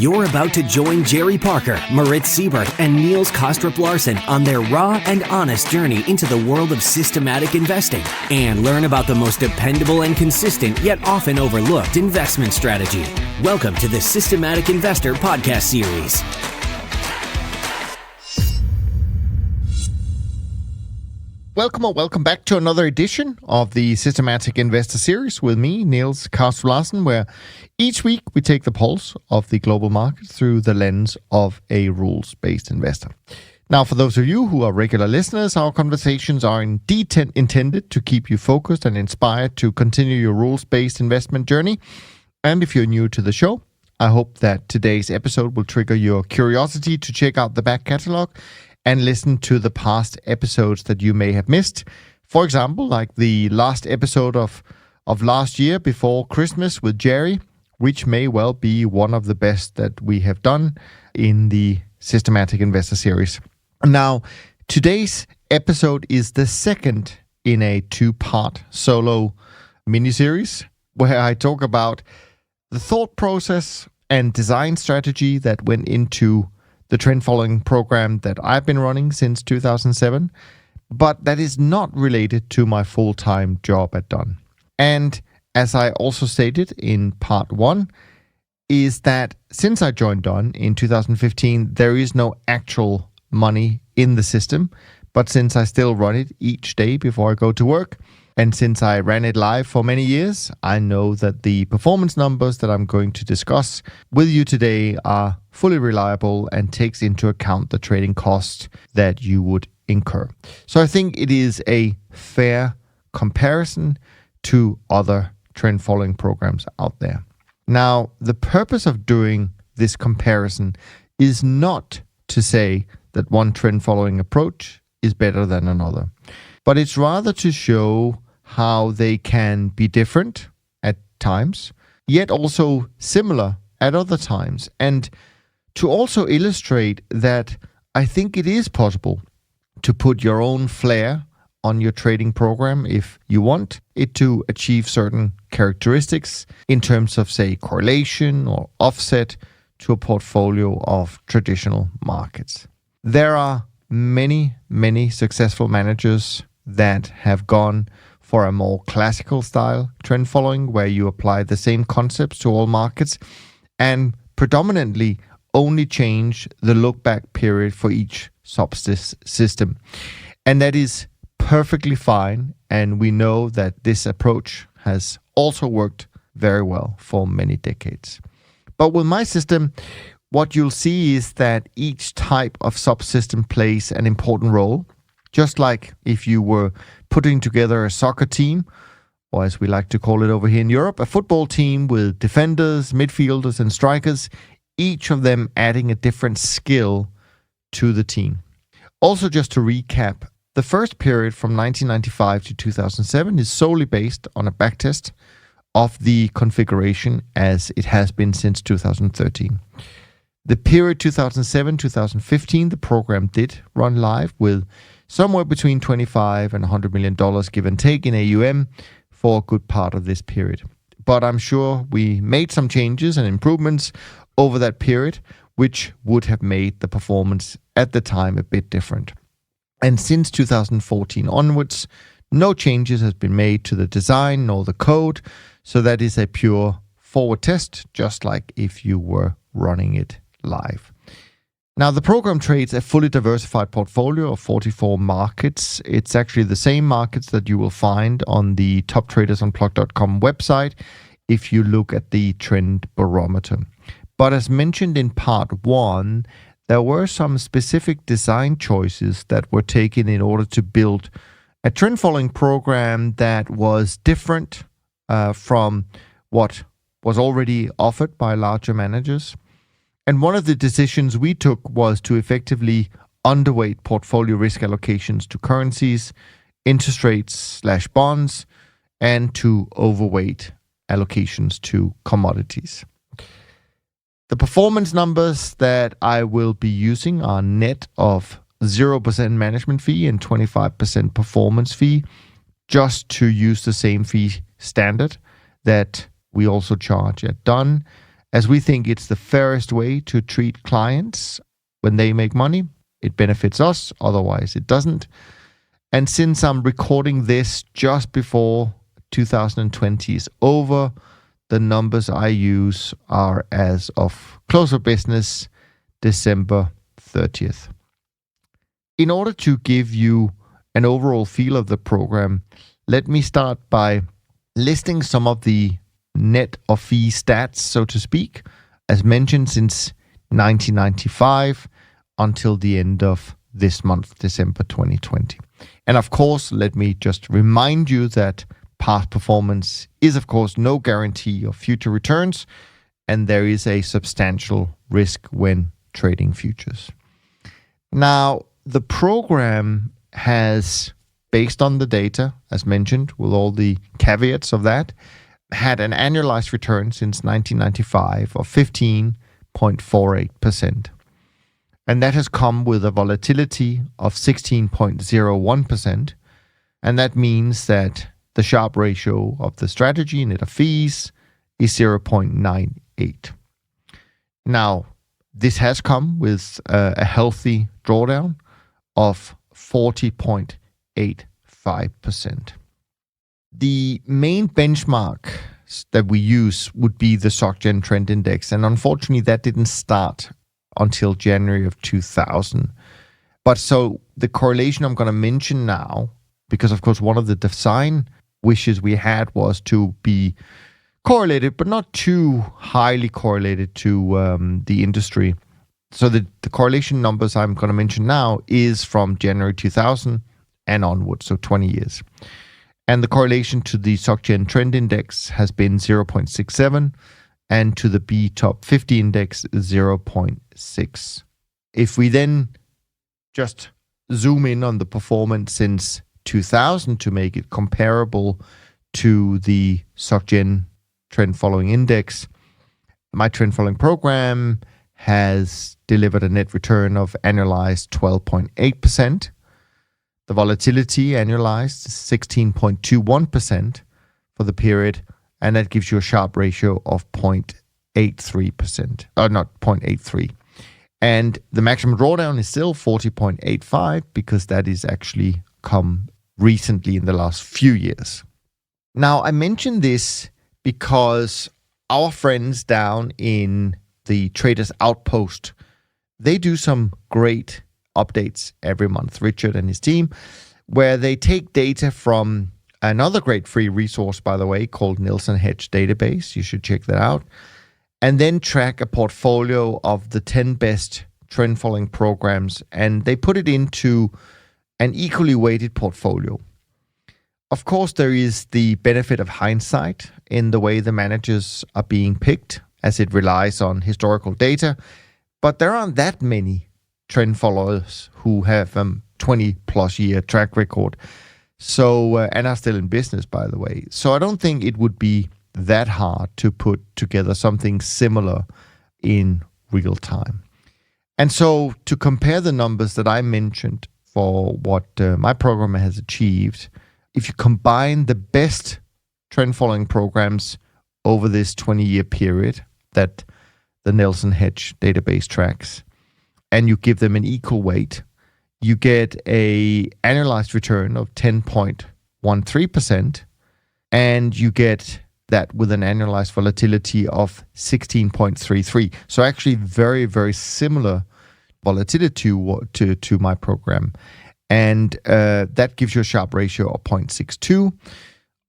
You're about to join Jerry Parker, Moritz Siebert, and Niels Larsen on their raw and honest journey into the world of systematic investing and learn about the most dependable and consistent yet often overlooked investment strategy. Welcome to the Systematic Investor podcast series. Welcome back to another edition of the Systematic Investor Series with me, Niels Larsen, where each week we take the pulse of the global market through the lens of a rules-based investor. Now, for those of you who are regular listeners, our conversations are indeed intended to keep you focused and inspired to continue your rules-based investment journey. And if you're new to the show, I hope that today's episode will trigger your curiosity to check out the back catalog and listen to the past episodes that you may have missed. For example, like the last episode of last year before Christmas with Jerry, which may well be one of the best that we have done in the Systematic Investor Series. Now, today's episode is the second in a two-part solo mini-series where I talk about the thought process and design strategy that went into the trend following program that I've been running since 2007, but that is not related to my full-time job at Dunn. And as I also stated in part one, is that since I joined Dunn in 2015, there is no actual money in the system, but since I still run it each day before I go to work, and since I ran it live for many years, I know that the performance numbers that I'm going to discuss with you today are fully reliable and takes into account the trading cost that you would incur. So I think it is a fair comparison to other trend following programs out there. Now, the purpose of doing this comparison is not to say that one trend following approach is better than another, but it's rather to show how they can be different at times, yet also similar at other times, and to also illustrate that I think it is possible to put your own flair on your trading program if you want it to achieve certain characteristics in terms of, say, correlation or offset to a portfolio of traditional markets. There are many successful managers that have gone for a more classical style trend following where you apply the same concepts to all markets and predominantly only change the look back period for each subsystem. And that is perfectly fine. And we know that this approach has also worked very well for many decades. But with my system, what you'll see is that each type of subsystem plays an important role. Just like if you were putting together a soccer team, or as we like to call it over here in Europe, a football team with defenders, midfielders, and strikers, each of them adding a different skill to the team. Also, just to recap, the first period from 1995 to 2007 is solely based on a backtest of the configuration as it has been since 2013. The period 2007-2015, the program did run live with somewhere between $25 and $100 million give and take in AUM for a good part of this period. But I'm sure we made some changes and improvements over that period, which would have made the performance at the time a bit different. And since 2014 onwards, no changes has been made to the design nor the code, so that is a pure forward test, just like if you were running it live. Now, the program trades a fully diversified portfolio of 44 markets. It's actually the same markets that you will find on the toptradersunplugged.com website if you look at the trend barometer. But as mentioned in part one, there were some specific design choices that were taken in order to build a trend following program that was different from what was already offered by larger managers. And one of the decisions we took was to effectively underweight portfolio risk allocations to currencies, interest rates/bonds, and to overweight allocations to commodities. The performance numbers that I will be using are net of 0% management fee and 25% performance fee, just to use the same fee standard that we also charge at Dunn. as we think it's the fairest way to treat clients when they make money. It benefits us, otherwise it doesn't. And since I'm recording this just before 2020 is over, the numbers I use are as of close of business December 30th. In order to give you an overall feel of the program, let me start by listing some of the net of fee stats, so to speak, as mentioned since 1995 until the end of this month, December 2020. And of course, let me just remind you that past performance is, of course, no guarantee of future returns, and there is a substantial risk when trading futures. Now, the program has, based on the data, as mentioned, with all the caveats of that, had an annualized return since 1995 of 15.48%. And that has come with a volatility of 16.01%. And that means that the Sharpe ratio of the strategy net of fees is 0.98. Now, this has come with a healthy drawdown of 40.85%. The main benchmark that we use would be the SocGen Trend Index. And unfortunately, that didn't start until January of 2000. But so the correlation I'm going to mention now, because of course one of the design wishes we had was to be correlated, but not too highly correlated to the industry. So the correlation numbers I'm going to mention now is from January 2000 and onwards, so 20 years. And the correlation to the SocGen Trend Index has been 0.67, and to the B Top 50 Index 0.6. If we then just zoom in on the performance since 2000 to make it comparable to the SocGen Trend Following Index, my trend following program has delivered a net return of annualized 12.8%. The volatility annualized is 16.21% for the period, and that gives you a Sharpe ratio of 0.83%, or not 0.83. And the maximum drawdown is still 40.85 because that is actually come recently in the last few years. Now, I mention this because our friends down in the Traders Outpost, they do some great updates every month, Richard and his team, where they take data from another great free resource, by the way, called Niels Hedge Database. You should check that out. And then track a portfolio of the 10 best trend following programs, and they put it into an equally weighted portfolio. Of course, there is the benefit of hindsight in the way the managers are being picked, as it relies on historical data, but there aren't that many trend followers who have 20 plus year track record. So, and are still in business, by the way. So I don't think it would be that hard to put together something similar in real time. And so to compare the numbers that I mentioned for what my program has achieved, if you combine the best trend following programs over this 20-year period that the Niels Hedge database tracks, and you give them an equal weight, you get a annualized return of 10.13%, and you get that with an annualized volatility of 16.33. So actually very, very similar volatility to my program. And that gives you a Sharpe ratio of 0.62.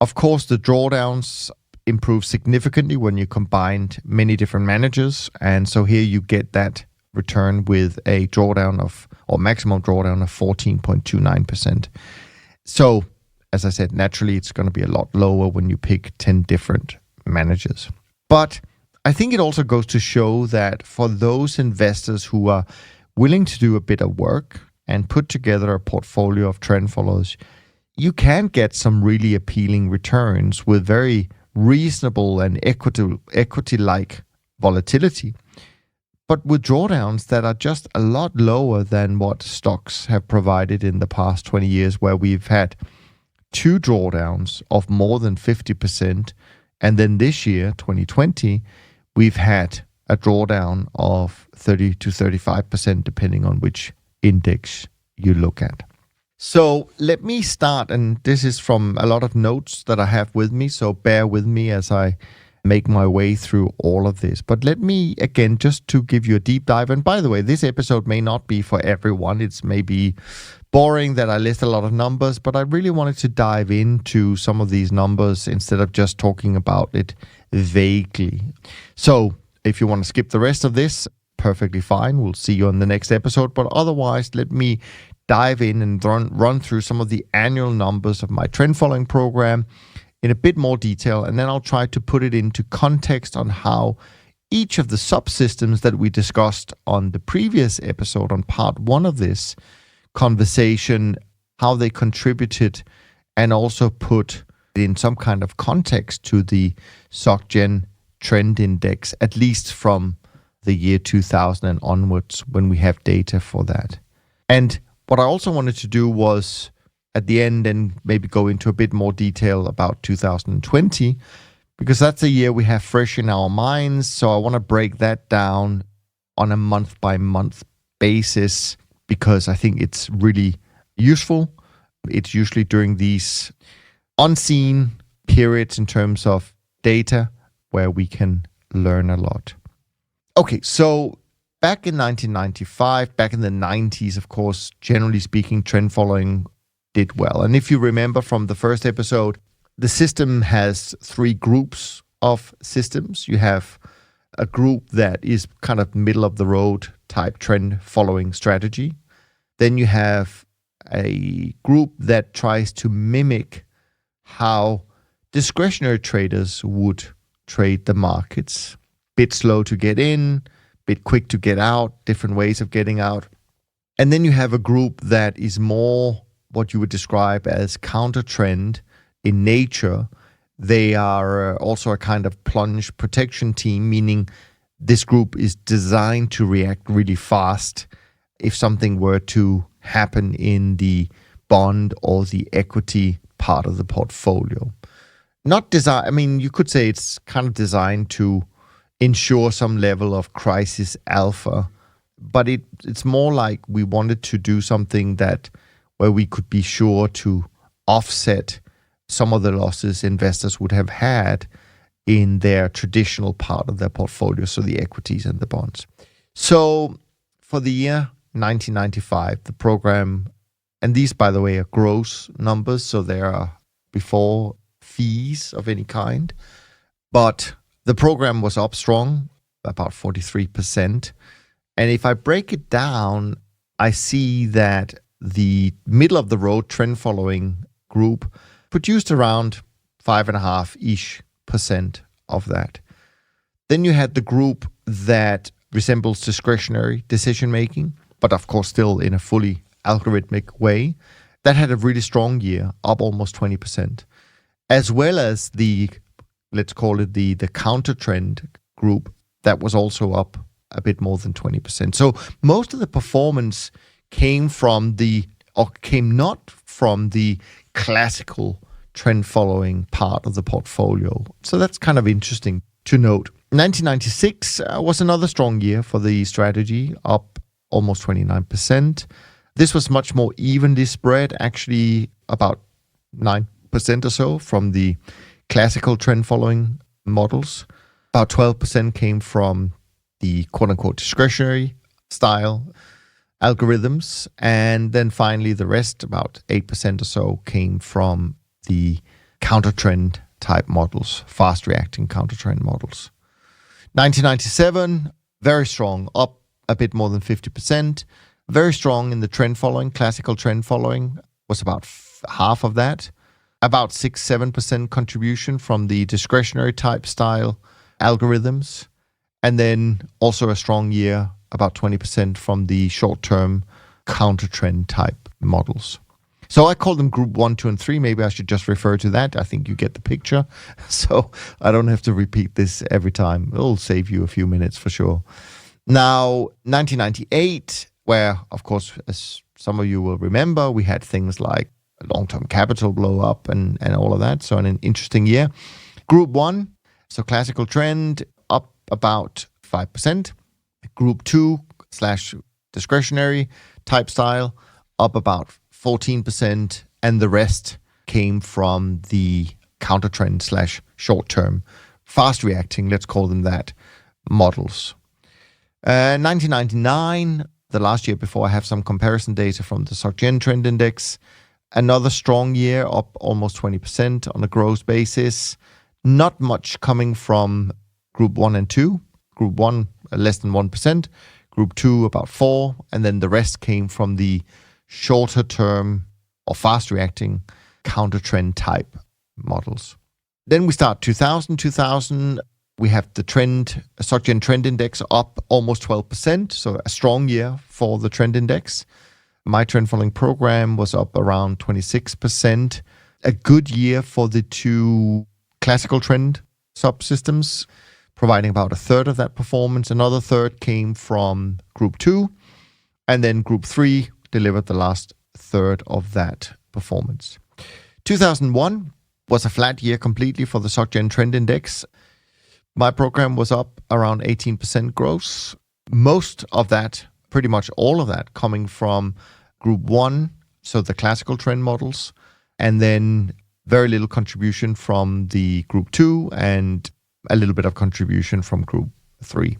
Of course, the drawdowns improve significantly when you combined many different managers. And so here you get that return with a drawdown of, or maximum drawdown of 14.29%. So, as I said, naturally it's going to be a lot lower when you pick 10 different managers. But I think it also goes to show that for those investors who are willing to do a bit of work and put together a portfolio of trend followers, you can get some really appealing returns with very reasonable and equity-like volatility, but with drawdowns that are just a lot lower than what stocks have provided in the past 20 years, where we've had 2 drawdowns of more than 50%. And then this year, 2020, we've had a drawdown of 30 to 35%, depending on which index you look at. So let me start, and this is from a lot of notes that I have with me, so bear with me as I make my way through all of this. But let me, again, just to give you a deep dive, and by the way, this episode may not be for everyone. It's maybe boring that I list a lot of numbers, but I really wanted to dive into some of these numbers instead of just talking about it vaguely. So if you want to skip the rest of this, perfectly fine. We'll see you on the next episode. But otherwise, let me dive in and run through some of the annual numbers of my trend following program in a bit more detail, and then I'll try to put it into context on how each of the subsystems that we discussed on the previous episode, on part 1 of this conversation, how they contributed, and also put in some kind of context to the SocGen trend index, at least from the year 2000 and onwards, when we have data for that. And what I also wanted to do was at the end and maybe go into a bit more detail about 2020, because that's a year we have fresh in our minds. So I want to break that down on a month-by-month basis, because I think it's really useful. It's usually during these unseen periods in terms of data where we can learn a lot. Okay, so back in 1995, back in the 90s, of course, generally speaking, trend following did well. And if you remember from the first episode, the system has 3 groups of systems. You have a group that is kind of middle of the road type trend following strategy. Then you have a group that tries to mimic how discretionary traders would trade the markets. Bit slow to get in, bit quick to get out, different ways of getting out. And then you have a group that is more what you would describe as counter trend in nature. They are also a kind of plunge protection team, meaning this group is designed to react really fast if something were to happen in the bond or the equity part of the portfolio. Not design, I mean, you could say it's kind of designed to ensure some level of crisis alpha, but it's more like we wanted to do something that where we could be sure to offset some of the losses investors would have had in their traditional part of their portfolio, so the equities and the bonds. So for the year 1995, the program, and these, by the way, are gross numbers, so they are before fees of any kind, but the program was up strong, about 43%. And if I break it down, I see that the middle of the road trend following group produced around 5.5-ish% of that. Then you had the group that resembles discretionary decision making, but of course still in a fully algorithmic way. That had a really strong year, up almost 20%, as well as the, let's call it the counter trend group that was also up a bit more than 20%. So most of the performance came not from the classical trend following part of the portfolio. So that's kind of interesting to note. 1996 was another strong year for the strategy, up almost 29%. This was much more evenly spread, actually about 9% or so from the classical trend following models. About 12% came from the quote-unquote discretionary style algorithms. And then finally, the rest, about 8% or so, came from the counter-trend type models, fast-reacting counter-trend models. 1997, very strong, up a bit more than 50%. Very strong in the trend following, classical trend following was about half of that. About 6-7% contribution from the discretionary type style algorithms. And then also a strong year, about 20% from the short-term counter-trend type models. So I call them group 1, 2, and 3. Maybe I should just refer to that. I think you get the picture. So I don't have to repeat this every time. It'll save you a few minutes for sure. Now, 1998, where, of course, as some of you will remember, we had things like long-term capital blow up and all of that. So an interesting year. Group 1, so classical trend, up about 5%. Group 2 / discretionary type style up about 14%. And the rest came from the counter trend / short term, fast reacting, let's call them that, models. 1999, the last year before, I have some comparison data from the SocGen Trend Index. Another strong year, up almost 20% on a gross basis. Not much coming from Group 1 and 2. Group 1, less than 1%. Group 2, about 4%. And then the rest came from the shorter term or fast reacting counter trend type models. Then we start 2000. We have the SocGen Trend Index up almost 12%. So a strong year for the trend index. My trend following program was up around 26%. A good year for the two classical trend subsystems, providing about a third of that performance. Another third came from Group 2. And then Group 3 delivered the last third of that performance. 2001 was a flat year completely for the SocGen Trend Index. My program was up around 18% gross. Most of that, pretty much all of that, coming from Group 1, so the classical trend models, and then very little contribution from the Group 2 and a little bit of contribution from Group 3.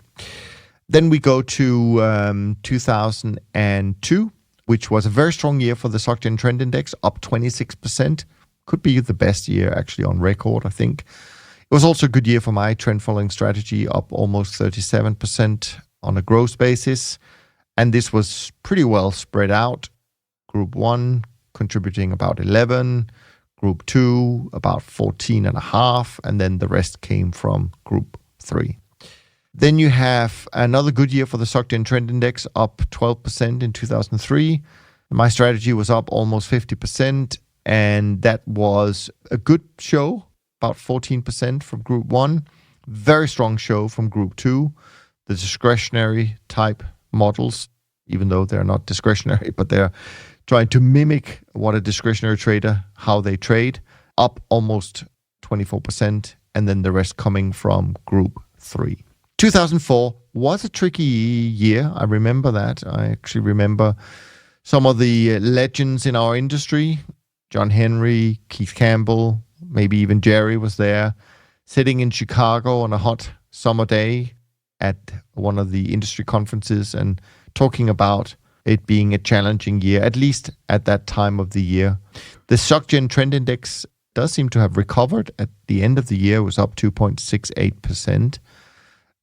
Then we go to 2002, which was a very strong year for the SocGen Trend Index, up 26%. Could be the best year actually on record, I think. It was also a good year for my trend following strategy, up almost 37% on a gross basis. And this was pretty well spread out. Group 1 contributing about 11, Group 2 about 14.5, and then the rest came from Group 3. Then you have another good year for the SocGen Trend Index, up 12% in 2003. My strategy was up almost 50%, and that was a good show, about 14% from Group 1. Very strong show from Group 2. The discretionary type models, even though they're not discretionary, but they're trying to mimic what a discretionary trader, how they trade, up almost 24%, and then the rest coming from Group 3. 2004 was a tricky year. I remember that. I actually remember some of the legends in our industry. John Henry, Keith Campbell, maybe even Jerry was there, sitting in Chicago on a hot summer day at one of the industry conferences and talking about it being a challenging year, at least at that time of the year. The SocGen Trend Index does seem to have recovered. At the end of the year, it was up 2.68%.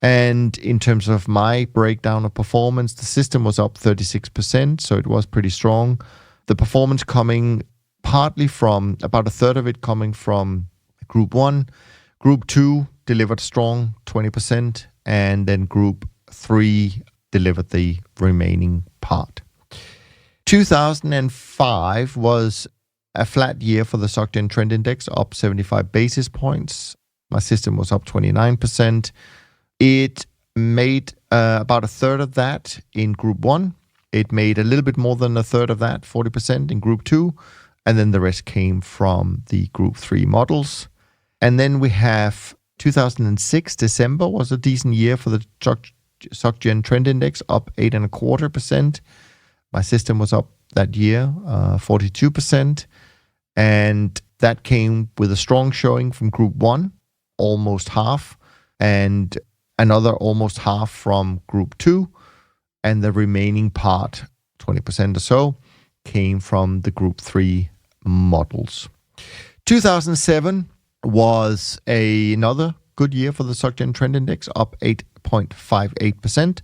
And in terms of my breakdown of performance, the system was up 36%, so it was pretty strong. The performance coming partly from, about a third of it coming from Group 1. Group 2 delivered strong, 20%, and then Group 3 delivered the remaining part. 2005 was a flat year for the SocGen Trend Index, up 75 basis points. My system was up 29%. It made about a third of that in Group 1. It made a little bit more than a third of that, 40% in Group 2. And then the rest came from the Group 3 models. And then we have 2006, December was a decent year for the SocGen Trend Index, up 8.25%. My system was up that year, 42%. And that came with a strong showing from Group 1, almost half, and another almost half from Group 2, and the remaining part, 20% or so, came from the Group 3 models. 2007 was another good year for the SocGen Trend Index, up 8.58%.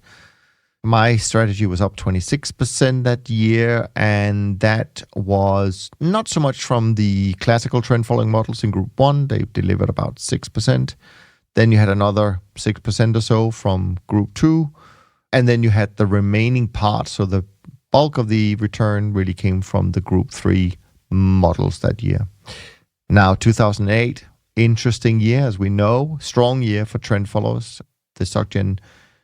My strategy was up 26% that year, and that was not so much from the classical trend following models in Group 1. They delivered about 6%. Then you had another 6% or so from Group 2. And then you had the remaining part. So the bulk of the return really came from the Group 3 models that year. Now, 2008, interesting year, as we know. Strong year for trend followers. The SocGen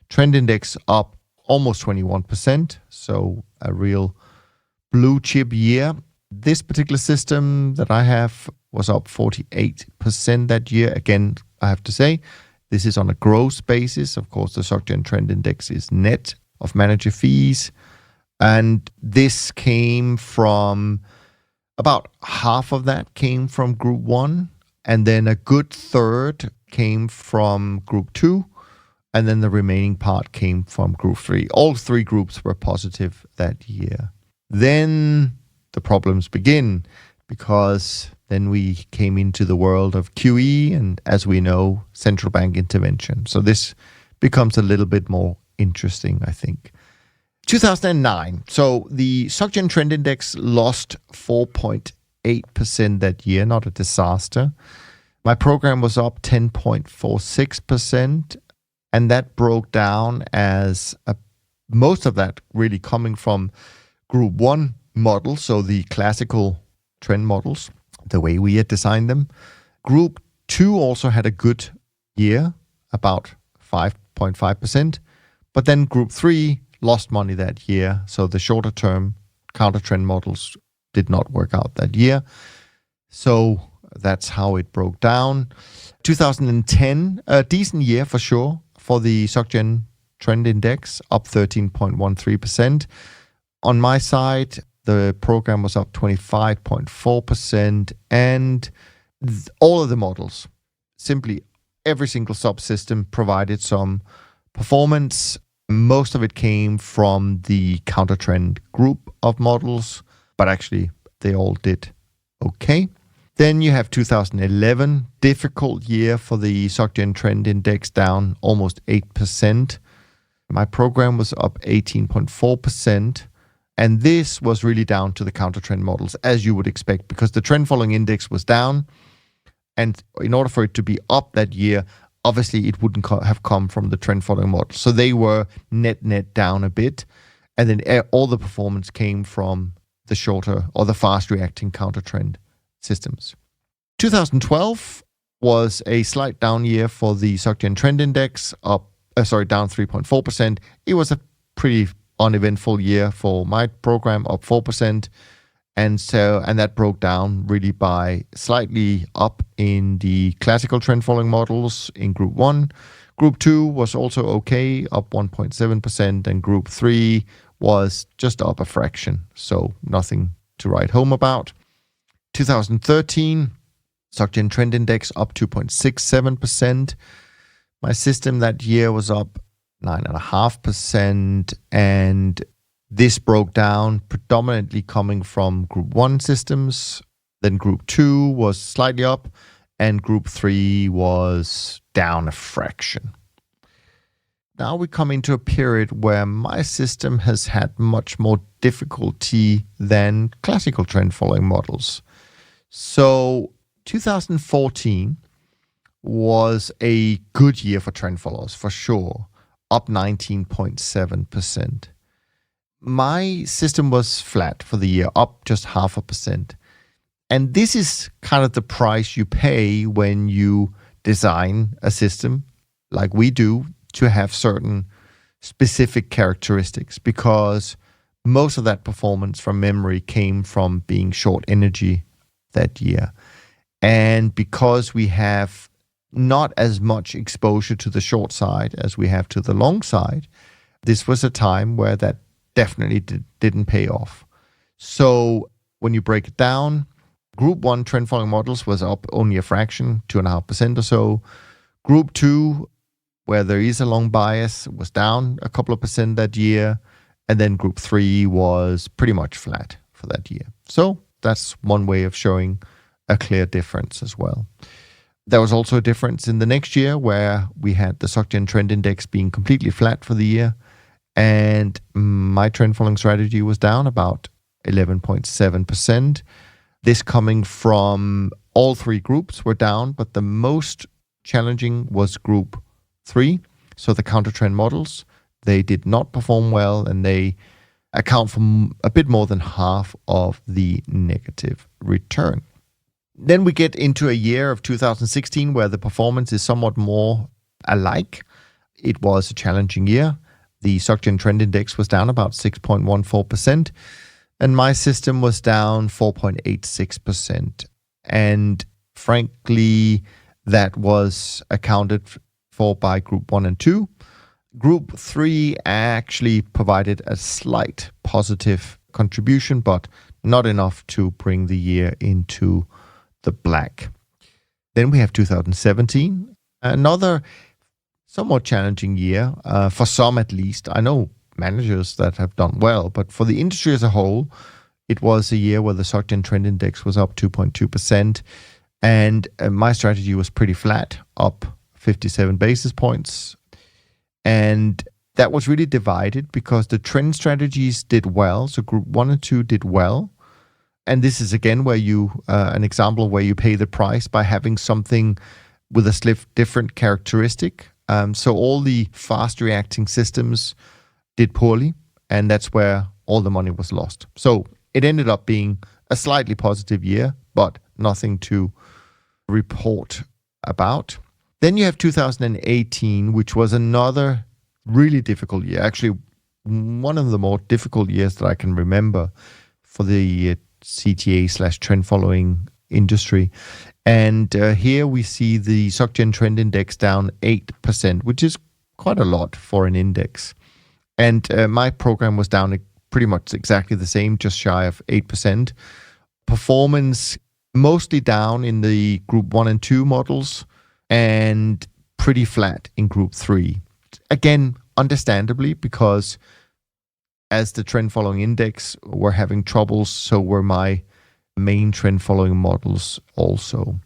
Trend Index up almost 21%. So a real blue chip year. This particular system that I have was up 48% that year. Again, I have to say, This is on a gross basis. Of course, the SocGen Trend Index is net of manager fees. And this came from about half of that came from Group 1, and then a good third came from Group 2, and then the remaining part came from Group 3. All three groups were positive that year. Then the problems begin, because then we came into the world of QE and, as we know, central bank intervention. So this becomes a little bit more interesting, I think. 2009. So the SocGen Trend Index lost 4.8% that year, not a disaster. My program was up 10.46%, and that broke down as most of that really coming from Group 1 models, so the classical trend models, the way we had designed them. Group 2 also had a good year, about 5.5%, but then Group 3 lost money that year, so the shorter term counter trend models did not work out that year. So that's how it broke down. 2010, a decent year for sure for the SocGen Trend Index, up 13.13%. On my side, the program was up 25.4%, and all of the models, simply every single subsystem provided some performance. Most of it came from the counter trend group of models, but actually they all did okay. Then you have 2011, difficult year for the SocGen Trend Index, down almost 8%. My program was up 18.4%. And this was really down to the counter trend models, as you would expect, because the trend following index was down. And in order for it to be up that year, obviously it wouldn't have come from the trend following model. So they were net down a bit. And then all the performance came from the shorter or the fast reacting counter trend systems. 2012 was a slight down year for the SocGen Trend Index, down 3.4%. It was a pretty uneventful year for my program, up 4%. And that broke down really by slightly up in the classical trend following models in Group 1. Group 2 was also okay, up 1.7%, and Group 3 was just up a fraction, so nothing to write home about. 2013, SocGen Trend Index up 2.67%. My system that year was up 9.5%, and this broke down predominantly coming from Group 1 systems. Then Group 2 was slightly up, and Group 3 was down a fraction. Now we come into a period where my system has had much more difficulty than classical trend following models. So 2014 was a good year for trend followers, for sure, up 19.7%. My system was flat for the year, up just 0.5%. And this is kind of the price you pay when you design a system like we do to have certain specific characteristics, because most of that performance from memory came from being short energy that year. And because we have not as much exposure to the short side as we have to the long side, this was a time where that definitely didn't pay off. So when you break it down, Group 1 trend following models was up only a fraction, 2.5% or so. Group 2, where there is a long bias, was down a couple of percent that year. And then Group 3 was pretty much flat for that year. So that's one way of showing a clear difference as well. There was also a difference in the next year where we had the SocGen Trend Index being completely flat for the year. And my trend following strategy was down about 11.7%. This coming from all three groups were down, but the most challenging was Group 3. So the counter trend models, they did not perform well, and they account for a bit more than half of the negative return. Then we get into a year of 2016 where the performance is somewhat more alike. It was a challenging year. The SocGen Trend Index was down about 6.14%, and my system was down 4.86%. And frankly, that was accounted for by Group 1 and 2. Group 3 actually provided a slight positive contribution, but not enough to bring the year into the black. Then we have 2017, another somewhat challenging year, for some at least. I know managers that have done well, but for the industry as a whole, it was a year where the SocGen Trend Index was up 2.2%, and my strategy was pretty flat, up 57 basis points. And that was really divided because the trend strategies did well. So Group 1 and 2 did well. And this is again where you, an example where you pay the price by having something with a different characteristic. So all the fast reacting systems did poorly, and that's where all the money was lost. So it ended up being a slightly positive year, but nothing to report about. Then you have 2018, which was another really difficult year. Actually, one of the more difficult years that I can remember for the CTA/trend following industry. And here we see the SocGen Trend Index down 8%, which is quite a lot for an index. And my program was down pretty much exactly the same, just shy of 8%. Performance mostly down in the Group 1 and 2 models, and pretty flat in Group 3. Again, understandably, because as the trend following index were having troubles, so were my main trend following models also.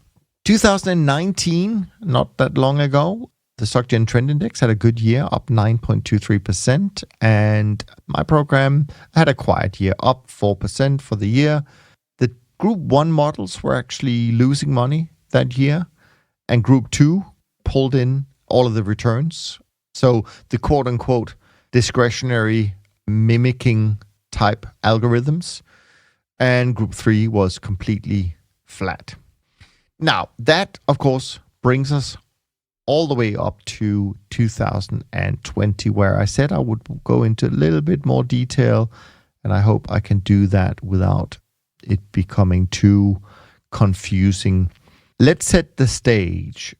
2019, not that long ago, the SocGen Trend Index had a good year, up 9.23%, and my program had a quiet year, up 4% for the year. The Group 1 models were actually losing money that year, and Group 2 pulled in all of the returns. So the quote-unquote discretionary mimicking type algorithms, and Group 3 was completely flat. Now, that, of course, brings us all the way up to 2020, where I said I would go into a little bit more detail, and I hope I can do that without it becoming too confusing. Let's set the stage.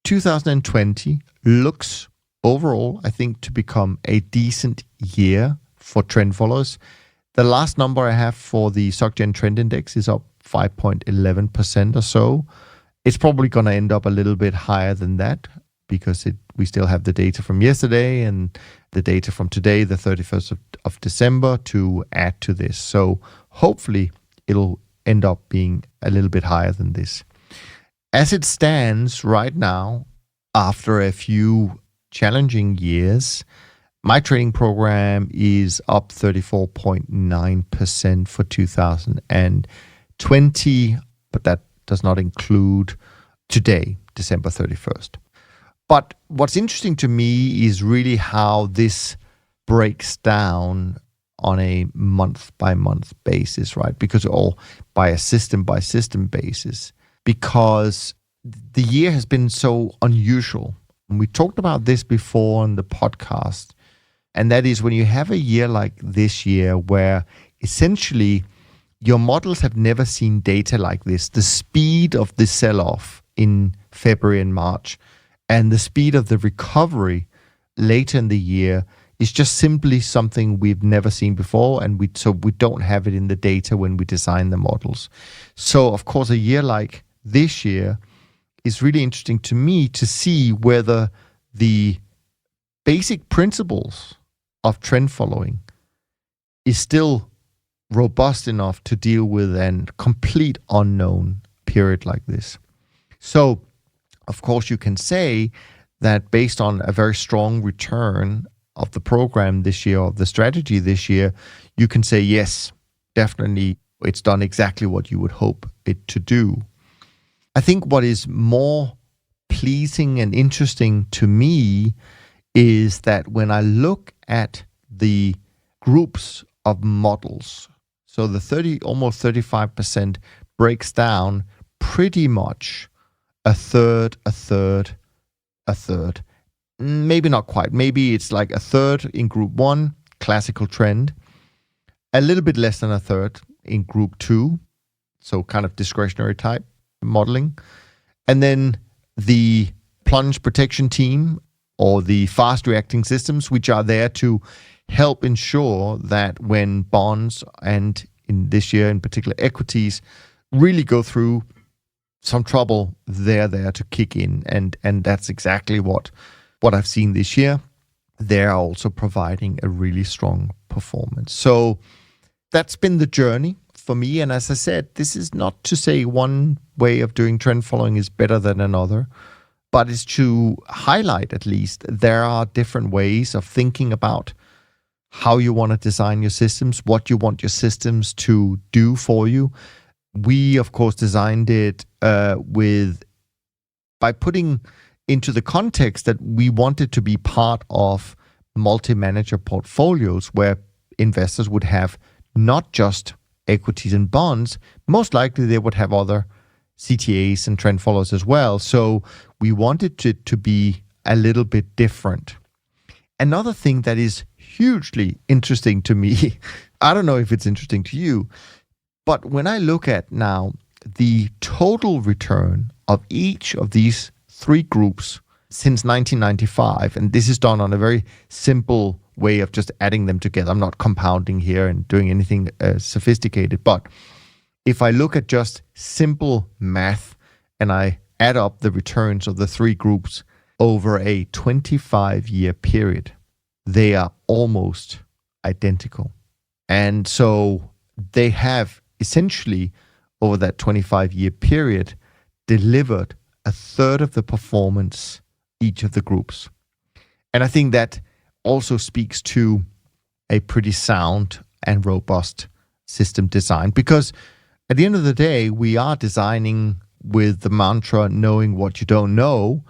2020 looks overall, I think, to become a decent year for trend followers. The last number I have for the SocGen Trend Index is up 5.11% or so. It's probably going to end up a little bit higher than that because we still have the data from yesterday and the data from today, the 31st of December, to add to this. So hopefully it'll end up being a little bit higher than this. As it stands right now, after a few challenging years, my trading program is up 34.9% for 2020, but that does not include today, December 31st. But what's interesting to me is really how this breaks down on a month-by-month basis, right? Or by a system-by-system basis, because the year has been so unusual. And we talked about this before on the podcast, and that is when you have a year like this year where essentially your models have never seen data like this. The speed of the sell-off in February and March and the speed of the recovery later in the year is just simply something we've never seen before, and we don't have it in the data when we design the models. So, of course, a year like this year is really interesting to me to see whether the basic principles of trend following is still robust enough to deal with a complete unknown period like this. So, of course, you can say that based on a very strong return of the program this year, of the strategy this year, you can say, yes, definitely, it's done exactly what you would hope it to do. I think what is more pleasing and interesting to me is that when I look at the groups of models, so the almost 35% breaks down pretty much a third, maybe not quite. Maybe it's like a third in Group 1, classical trend, a little bit less than a third in Group 2, so kind of discretionary type modeling, and then the plunge protection team or the fast reacting systems, which are there to help ensure that when bonds and in this year in particular equities really go through some trouble, they're there to kick in. And that's exactly what I've seen this year. They're also providing a really strong performance. So that's been the journey for me. And as I said, this is not to say one way of doing trend following is better than another, but it's to highlight at least there are different ways of thinking about how you want to design your systems, what you want your systems to do for you. We, of course, designed it by putting into the context that we wanted to be part of multi-manager portfolios where investors would have not just equities and bonds, most likely they would have other CTAs and trend followers as well. So we wanted it to be a little bit different. Another thing that is hugely interesting to me, I don't know if it's interesting to you, but when I look at now the total return of each of these three groups since 1995, and this is done on a very simple way of just adding them together. I'm not compounding here and doing anything sophisticated, but if I look at just simple math and I add up the returns of the three groups over a 25-year period, they are almost identical. And so they have essentially, over that 25-year period, delivered a third of the performance each of the groups. And I think that also speaks to a pretty sound and robust system design, because at the end of the day, we are designing with the mantra, knowing what you don't know.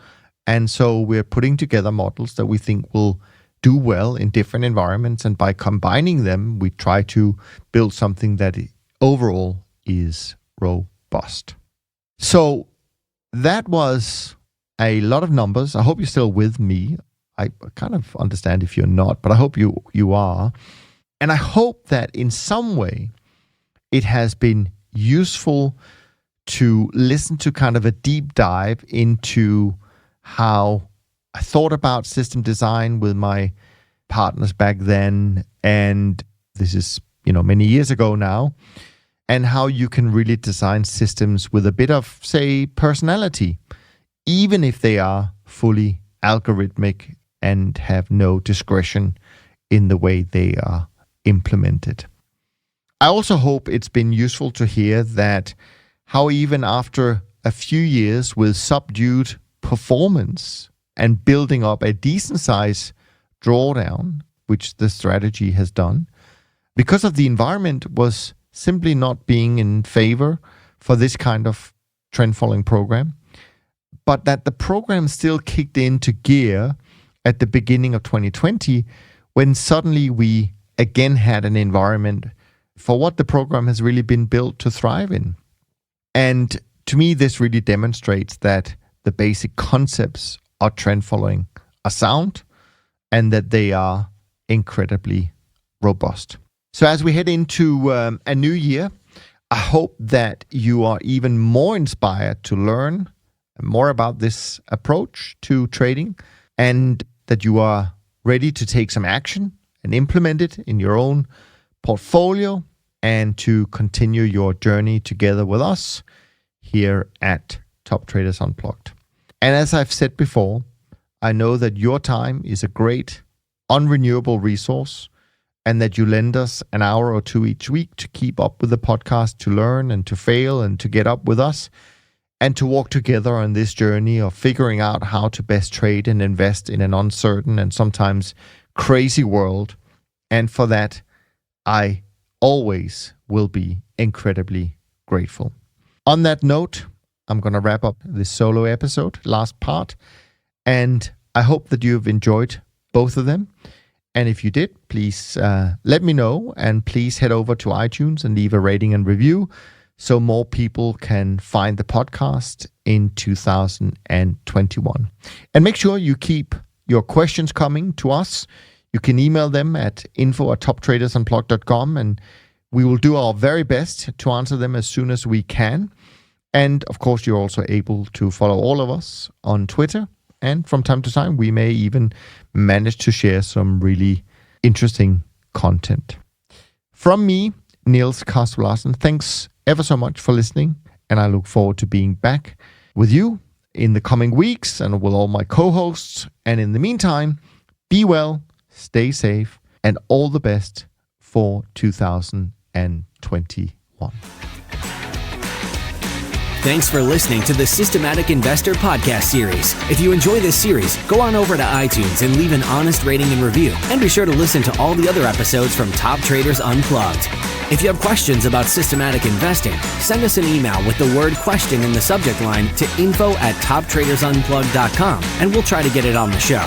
And so we're putting together models that we think will do well in different environments. And by combining them, we try to build something that overall is robust. So that was a lot of numbers. I hope you're still with me. I kind of understand if you're not, but I hope you are. And I hope that in some way it has been useful to listen to kind of a deep dive into how I thought about system design with my partners back then. And this is, many years ago now. And how you can really design systems with a bit of, say, personality, even if they are fully algorithmic and have no discretion in the way they are implemented. I also hope it's been useful to hear that how even after a few years with subdued performance and building up a decent size drawdown, which the strategy has done, because of the environment was simply not being in favor for this kind of trend following program, but that the program still kicked into gear at the beginning of 2020 when suddenly we again had an environment for what the program has really been built to thrive in. And to me, this really demonstrates that the basic concepts of trend following are sound and that they are incredibly robust. So as we head into a new year, I hope that you are even more inspired to learn more about this approach to trading and that you are ready to take some action and implement it in your own portfolio and to continue your journey together with us here at Top Traders Unplugged. And as I've said before, I know that your time is a great, unrenewable resource and that you lend us an hour or two each week to keep up with the podcast, to learn and to fail and to get up with us and to walk together on this journey of figuring out how to best trade and invest in an uncertain and sometimes crazy world. And for that, I always will be incredibly grateful. On that note, I'm going to wrap up this solo episode, last part, and I hope that you've enjoyed both of them. And if you did, please let me know, and please head over to iTunes and leave a rating and review so more people can find the podcast in 2021. And make sure you keep your questions coming to us. You can email them at info@toptradersunplugged.com, and we will do our very best to answer them as soon as we can. And of course, you're also able to follow all of us on Twitter And from time to time, we may even manage to share some really interesting content. From me, Niels Kastrup Larsen, thanks ever so much for listening. And I look forward to being back with you in the coming weeks and with all my co-hosts. And in the meantime, be well, stay safe, and all the best for 2021. Thanks for listening to the Systematic Investor podcast series. If you enjoy this series, go on over to iTunes and leave an honest rating and review. And be sure to listen to all the other episodes from Top Traders Unplugged. If you have questions about systematic investing, send us an email with the word question in the subject line to info@toptradersunplugged.com and we'll try to get it on the show.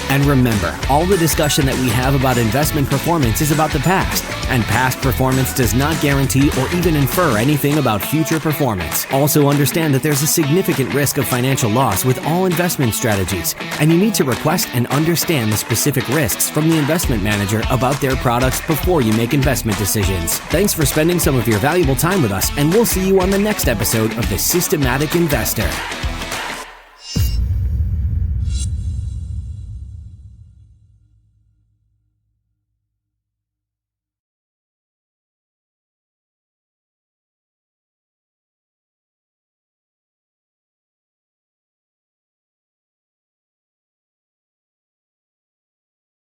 And remember, all the discussion that we have about investment performance is about the past, and past performance does not guarantee or even infer anything about future performance. Also understand that there's a significant risk of financial loss with all investment strategies, and you need to request and understand the specific risks from the investment manager about their products before you make investment decisions. Thanks for spending some of your valuable time with us, and we'll see you on the next episode of The Systematic Investor.